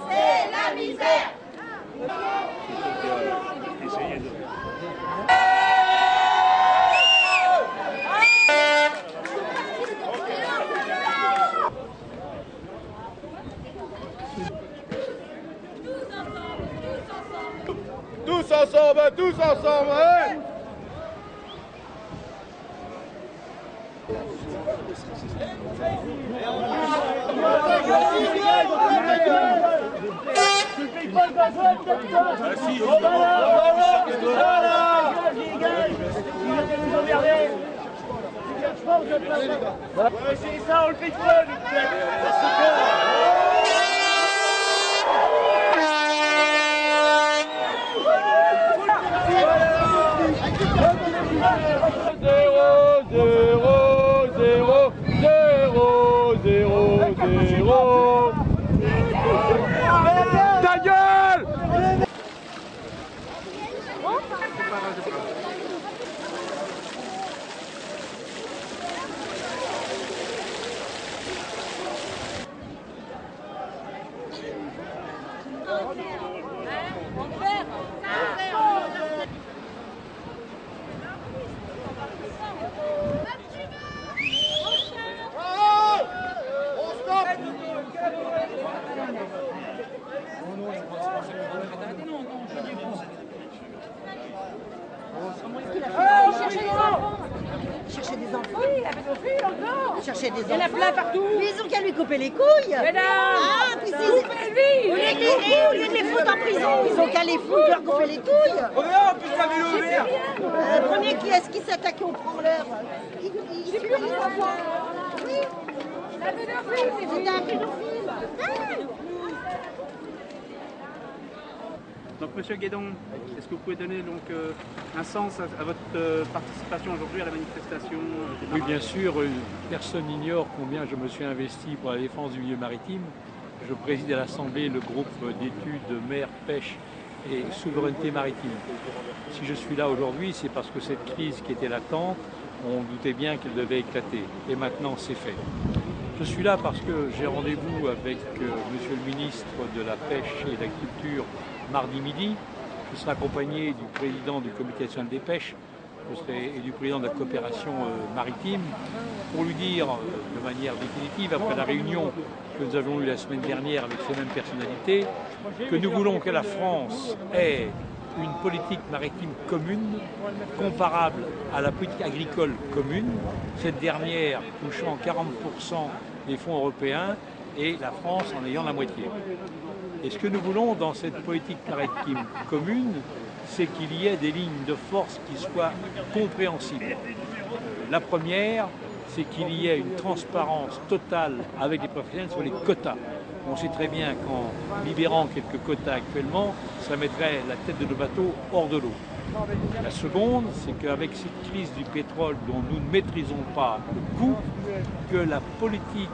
C'est la misère. Tous ensemble, tous ensemble, hein. C'est ça, on le fait pas, Ta gueule! Chercher des enfants. Oui, la pédophilie encore. Chercher des Il y en a enfants. plein partout. Mais ils ont qu'à lui couper les couilles. Mesdames, Ah, puis c'est... coupez-lui. Au lieu de les foutre en prison, ils ont qu'à les foutre, leur couper les couilles. Regarde, plus ça vélo vert. Prenez qui est-ce qui s'attaque au branleur. Il suit les enfants. Oui, La pédophilie, c'est c'était un pédophile. Donc Monsieur Guédon, est-ce que vous pouvez donner donc un sens à votre participation aujourd'hui à la manifestation des Oui, marins? bien sûr, personne n'ignore combien je me suis investi pour la défense du milieu maritime. Je préside à l'Assemblée le groupe d'études mer, pêche et souveraineté maritime. Si je suis là aujourd'hui, c'est parce que cette crise qui était latente, on doutait bien qu'elle devait éclater. Et maintenant, c'est fait. Je suis là parce que j'ai rendez-vous avec Monsieur le ministre de la Pêche et de l'Agriculture mardi midi. Je serai accompagné du président du Comité national des pêches et du président de la coopération maritime pour lui dire de manière définitive, après la réunion que nous avons eue la semaine dernière avec ces mêmes personnalités, que nous voulons que la France ait une politique maritime commune comparable à la politique agricole commune, cette dernière touchant 40% des fonds européens et la France en ayant la moitié. Et ce que nous voulons dans cette politique maritime commune, c'est qu'il y ait des lignes de force qui soient compréhensibles. La première, c'est qu'il y ait une transparence totale avec les professionnels sur les quotas. On sait très bien qu'en libérant quelques quotas actuellement, ça mettrait la tête de nos bateaux hors de l'eau. La seconde, c'est qu'avec cette crise du pétrole dont nous ne maîtrisons pas le coût, que la politique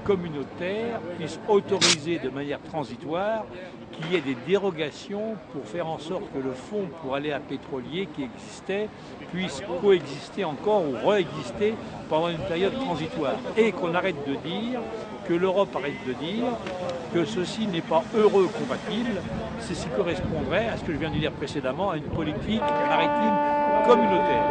communautaire puisse autoriser de manière transitoire qu'il y ait des dérogations pour faire en sorte que le fonds pour aller à pétrolier qui existait puisse coexister encore ou réexister pendant une période transitoire. Et qu'on arrête de dire, que l'Europe arrête de dire que ceci n'est pas heureux compatible, c'est ce qui correspondrait à ce que je viens de dire précédemment, à une politique maritime communautaire.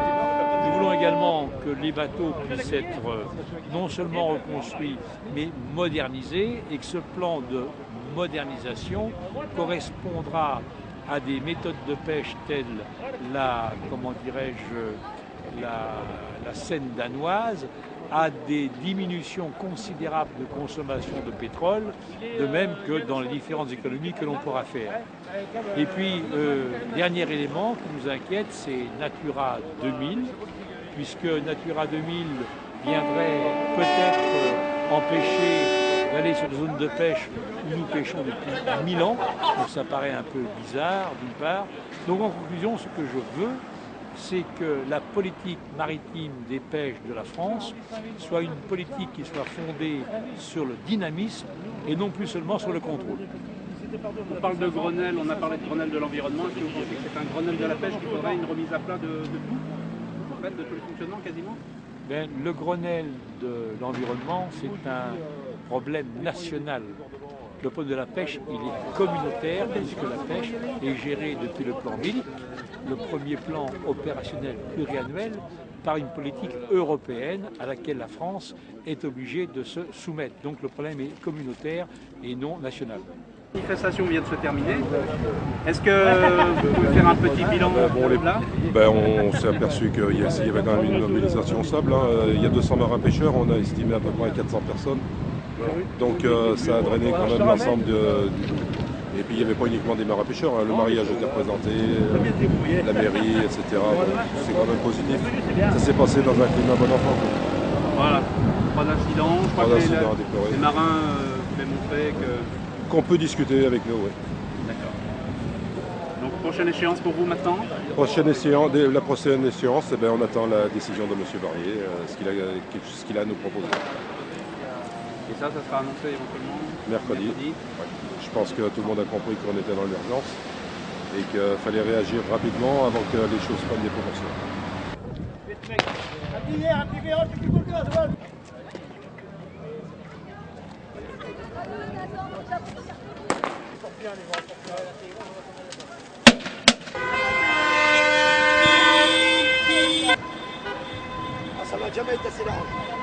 Nous voulons également que les bateaux puissent être non seulement reconstruits, mais modernisés, et que ce plan de modernisation correspondra à des méthodes de pêche telles la, comment dirais-je, la Seine danoise, à des diminutions considérables de consommation de pétrole, de même que dans les différentes économies que l'on pourra faire. Et puis, dernier élément qui nous inquiète, c'est Natura 2000, puisque Natura 2000 viendrait peut-être empêcher d'aller sur des zones de pêche où nous pêchons depuis 1000 ans. Donc ça paraît un peu bizarre d'une part. Donc en conclusion, ce que je veux, c'est que la politique maritime des pêches de la France soit une politique qui soit fondée sur le dynamisme et non plus seulement sur le contrôle. On parle de Grenelle, on a parlé de Grenelle de l'environnement. Est-ce que vous pensez que c'est un Grenelle de la pêche qu'il faudrait une remise à plat de tout, en fait, de tout le fonctionnement quasiment? Ben, le Grenelle de l'environnement, c'est un problème national. Le problème de la pêche, il est communautaire, puisque la pêche est gérée depuis le plan BILIC, le premier plan opérationnel pluriannuel, par une politique européenne à laquelle la France est obligée de se soumettre. Donc le problème est communautaire et non national. La manifestation vient de se terminer. Est-ce que vous pouvez faire un petit bilan là? On s'est aperçu qu'il y avait quand même une mobilisation stable. Il y a 200 marins pêcheurs, on a estimé à peu près 400 personnes. Donc ça a drainé quand même l'ensemble de... Et puis il n'y avait pas uniquement des marins pêcheurs, le mariage était représenté, la mairie, etc. C'est quand même positif. Ça s'est passé dans un climat bon enfant. Voilà, pas d'incident. Je crois que les marins voulaient montrer que... Qu'on peut discuter avec nous, oui. D'accord. Donc prochaine échéance pour vous maintenant? La prochaine échéance, on attend la décision de M. Barnier, ce qu'il a à nous proposer. Et ça sera annoncé éventuellement mercredi. Ouais. Je pense que tout le monde a compris qu'on était dans l'urgence et qu'il fallait réagir rapidement avant que les choses prennent des proportions. Ça va jamais être assez large.